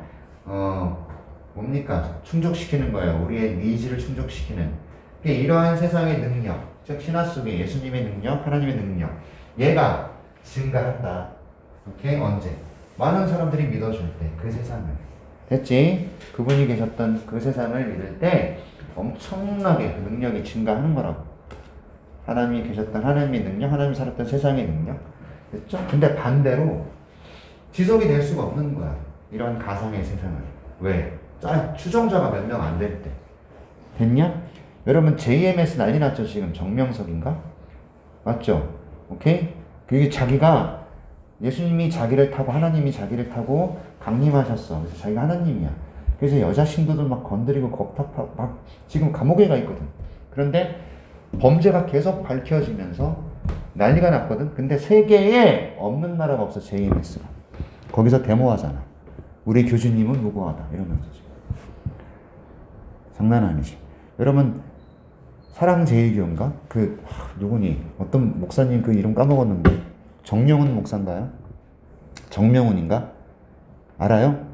뭡니까? 충족시키는 거예요. 우리의 니즈를 충족시키는. 이러한 세상의 능력, 즉 신화 속에 예수님의 능력, 하나님의 능력, 얘가 증가한다. 오케이? 언제? 많은 사람들이 믿어줄 때, 그 세상을. 됐지? 그분이 계셨던 그 세상을 믿을 때 엄청나게 그 능력이 증가하는 거라고. 하나님이 계셨던 하나님의 능력, 하나님이 살았던 세상의 능력. 됐죠? 근데 반대로 지속이 될 수가 없는 거야. 이런 가상의 세상을. 왜? 추종자가 몇 명 안 될 때. 됐냐? 여러분 JMS 난리 났죠? 지금 정명석인가? 맞죠? 오케이? 그게 자기가 예수님이 자기를 타고 하나님이 자기를 타고 강림하셨어. 그래서 자기가 하나님이야. 그래서 여자 신도들 막 건드리고 겁탈하고 막 지금 감옥에 가 있거든. 그런데 범죄가 계속 밝혀지면서 난리가 났거든. 근데 세계에 없는 나라가 없어. JMS가. 거기서 데모하잖아. 우리 교주님은 무고하다. 이러면서 지금. 장난 아니지. 여러분 사랑제일교인가? 누구니? 어떤 목사님 그 이름 까먹었는데 정명훈 목사인가요? 정명훈인가? 알아요?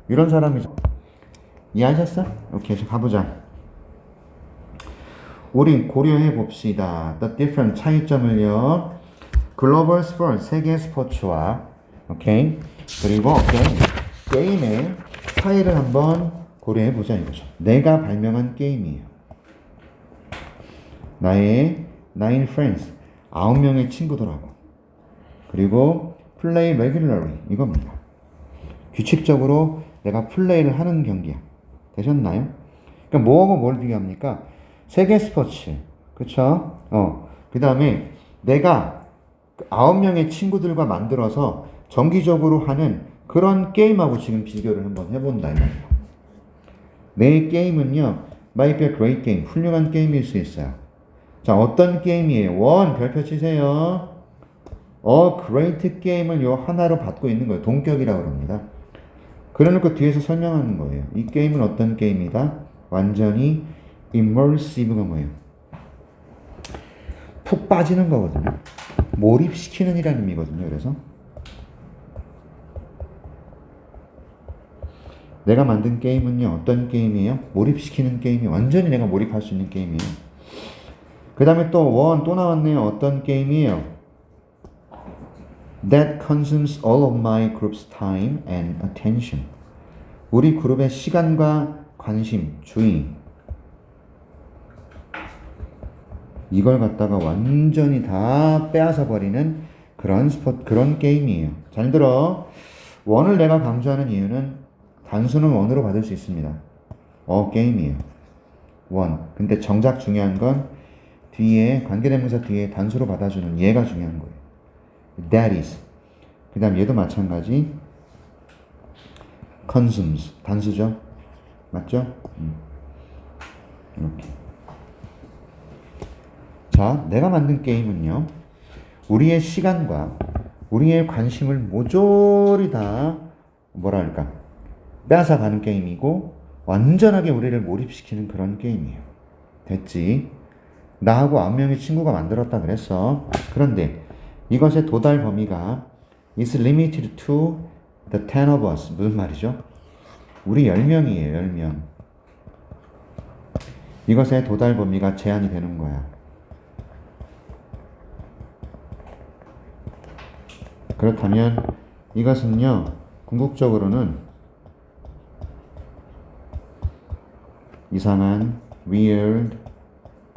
이런 사람이죠. 이해하셨어? 오케이, 이제 가보자. 우리 고려해 봅시다. The different 차이점을요. 글로벌 스포츠, 세계 스포츠와 오케이. 그리고 게임의 차이를 한번 고려해 보자 이거죠. 내가 발명한 게임이에요. 나의 9 friends, 9명의 친구들하고. 그리고 play regularly, 이겁니다. 규칙적으로 내가 플레이를 하는 경기야. 되셨나요? 그러니까 뭐하고 뭘 비교합니까? 세계 스포츠, 그쵸? 그 다음에 내가 9명의 친구들과 만들어서 정기적으로 하는 그런 게임하고 지금 비교를 한번 해본다 이 말이에요. 내 게임은요, might be a great game, 훌륭한 게임일 수 있어요. 자, 어떤 게임이에요? 별표 치세요. great 게임을 요 하나로 받고 있는 거예요. 동격이라고 합니다. 그래놓고 뒤에서 설명하는 거예요. 이 게임은 어떤 게임이다? 완전히 immersive가 뭐예요? 푹 빠지는 거거든요. 몰입시키는 이라는 의미거든요. 그래서 내가 만든 게임은요, 어떤 게임이에요? 몰입시키는 게임이 완전히 내가 몰입할 수 있는 게임이에요. 그 다음에 또 나왔네요. 어떤 게임이에요? That consumes all of my group's time and attention. 우리 그룹의 시간과 관심, 주의. 이걸 갖다가 완전히 다 빼앗아 버리는 그런 게임이에요. 잘 들어. 원을 내가 강조하는 이유는 단수는 원으로 받을 수 있습니다. 게임이에요. 원. 근데 정작 중요한 건 뒤에 관계대명사 뒤에 단수로 받아주는 얘가 중요한 거예요. That is. 그 다음 얘도 마찬가지. consumes. 단수죠. 맞죠? 이렇게. 자, 내가 만든 게임은요. 우리의 시간과 우리의 관심을 모조리 다 빼앗아가는 게임이고 완전하게 우리를 몰입시키는 그런 게임이에요. 됐지? 나하고 9명의 친구가 만들었다 그랬어. 그런데 이것의 도달 범위가 is limited to the 10 of us. 무슨 말이죠? 우리 10명이에요. 10명. 이것의 도달 범위가 제한이 되는 거야. 그렇다면 이것은요. 궁극적으로는 이상한 weird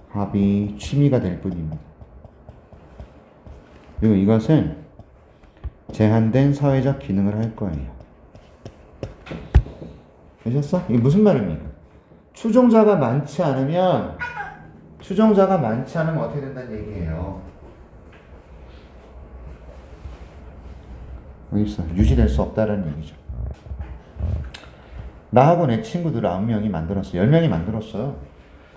합의, 취미가 될 뿐입니다. 그리고 이것은 제한된 사회적 기능을 할 거예요. 되셨어? 이게 무슨 말입니까? 추종자가 많지 않으면 어떻게 된다는 얘기예요. 유지될 수 없다는 얘기죠. 나하고 내 친구들 9명이 만들었어요. 10명이 만들었어요.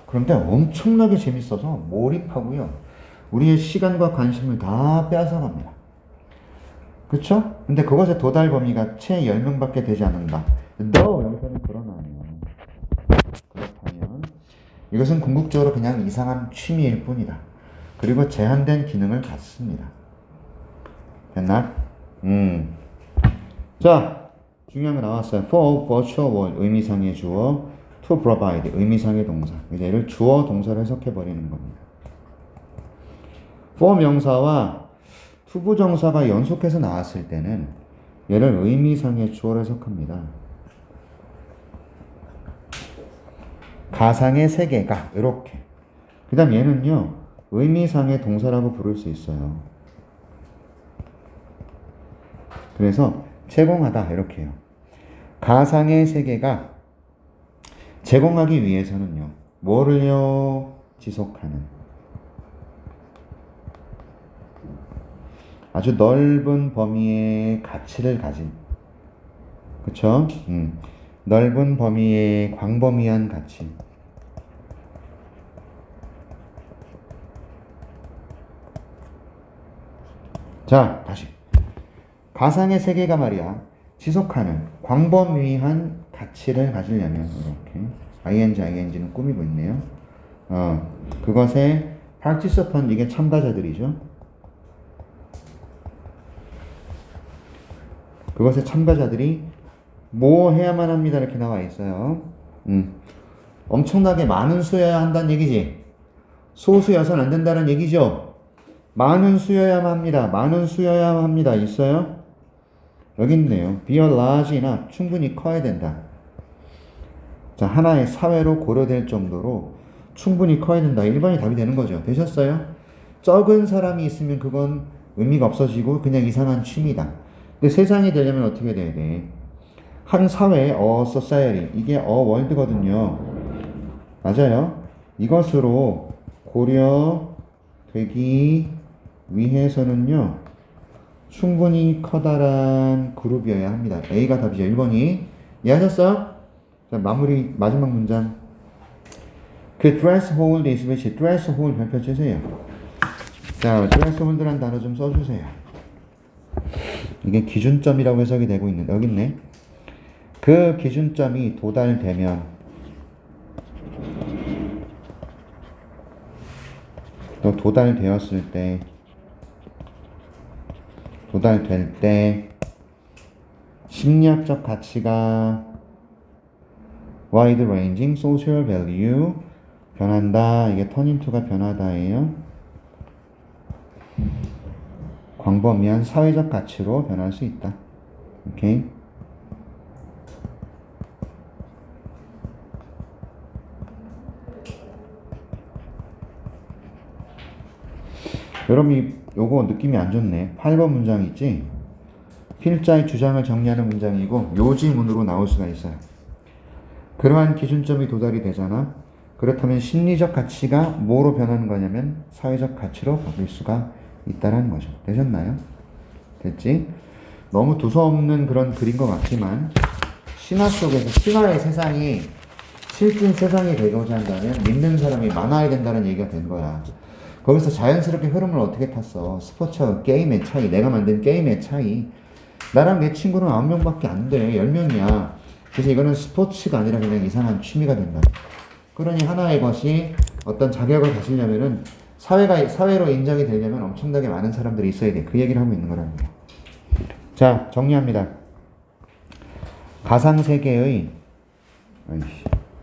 그런데 엄청나게 재밌어서 몰입하고요. 우리의 시간과 관심을 다 빼앗아갑니다. 그쵸? 근데 그것의 도달 범위가 채 10명밖에 되지 않는다. 여기서는 그러나요. 그렇다면 이것은 궁극적으로 그냥 이상한 취미일 뿐이다. 그리고 제한된 기능을 갖습니다. 됐나? 자, 중요한 거 나왔어요. For virtual world, 의미상의 주어. To provide, 의미상의 동사. 얘를 주어 동사로 해석해 버리는 겁니다. for 명사와 to 부정사가 연속해서 나왔을 때는 얘를 의미상의 주어로 해석합니다. 가상의 세계가 이렇게. 그 다음 얘는요. 의미상의 동사라고 부를 수 있어요. 그래서 제공하다 이렇게 해요. 가상의 세계가 제공하기 위해서는요. 뭐를요? 지속하는. 아주 넓은 범위의 가치를 가진, 그쵸? 넓은 범위의 광범위한 가치. 자, 다시. 가상의 세계가 말이야, 지속하는 광범위한 가치를 가지려면, 이렇게, ing는 꾸미고 있네요. 그것의 participant, 이게 참가자들이죠. 그것의 참가자들이 뭐 해야만 합니다. 이렇게 나와 있어요. 엄청나게 많은 수여야 한다는 얘기지. 소수여선 안 된다는 얘기죠. 많은 수여야만 합니다. 많은 수여야만 합니다. 있어요? 여기 있네요. Be a large enough. 충분히 커야 된다. 자, 하나의 사회로 고려될 정도로 충분히 커야 된다. 1번이 답이 되는 거죠. 되셨어요? 적은 사람이 있으면 그건 의미가 없어지고 그냥 이상한 취미다. 근데 세상이 되려면 어떻게 돼야 돼? 한 사회, society, 이게 world거든요. 맞아요? 이것으로 고려되기 위해서는요, 충분히 커다란 그룹이어야 합니다. A가 답이죠. 1번이. 이해하셨어요? 자, 마무리, 마지막 문장. 그 threshold is which? threshold 별표 주세요. 자, threshold라는 단어 좀 써주세요. 이게 기준점이라고 해석이 되고 있는데, 여기 있네. 그 기준점이 도달되면, 또 도달될 때, 심리학적 가치가 wide ranging social value 변한다. 이게 turn into가 변하다예요. 광범위한 사회적 가치로 변할 수 있다. 오케이. 여러분이 요거 느낌이 안 좋네. 8번 문장 있지? 필자의 주장을 정리하는 문장이고 요지문으로 나올 수가 있어요. 그러한 기준점이 도달이 되잖아. 그렇다면 심리적 가치가 뭐로 변하는 거냐면 사회적 가치로 바뀔 수가 있다는 거죠. 되셨나요? 됐지? 너무 두서없는 그런 글인 것 같지만 신화 속에서 신화의 세상이 실진 세상이 되고자 한다면 믿는 사람이 많아야 된다는 얘기가 된 거야. 거기서 자연스럽게 흐름을 어떻게 탔어? 스포츠와 게임의 차이, 내가 만든 게임의 차이. 나랑 내 친구는 9명밖에 안 돼. 10명이야. 그래서 이거는 스포츠가 아니라 그냥 이상한 취미가 된다. 그러니 하나의 것이 어떤 자격을 가지려면은 사회로 인정이 되려면 엄청나게 많은 사람들이 있어야 돼. 그 얘기를 하고 있는 거라는 거야. 자, 정리합니다. 가상세계의,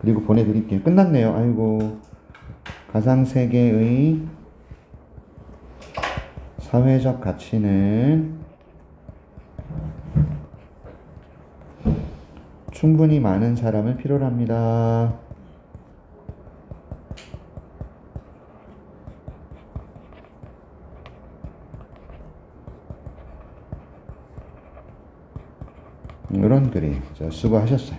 그리고 보내드릴게요. 끝났네요. 아이고. 가상세계의 사회적 가치는 충분히 많은 사람을 필요로 합니다. 이런 글이. 자, 수고하셨어요.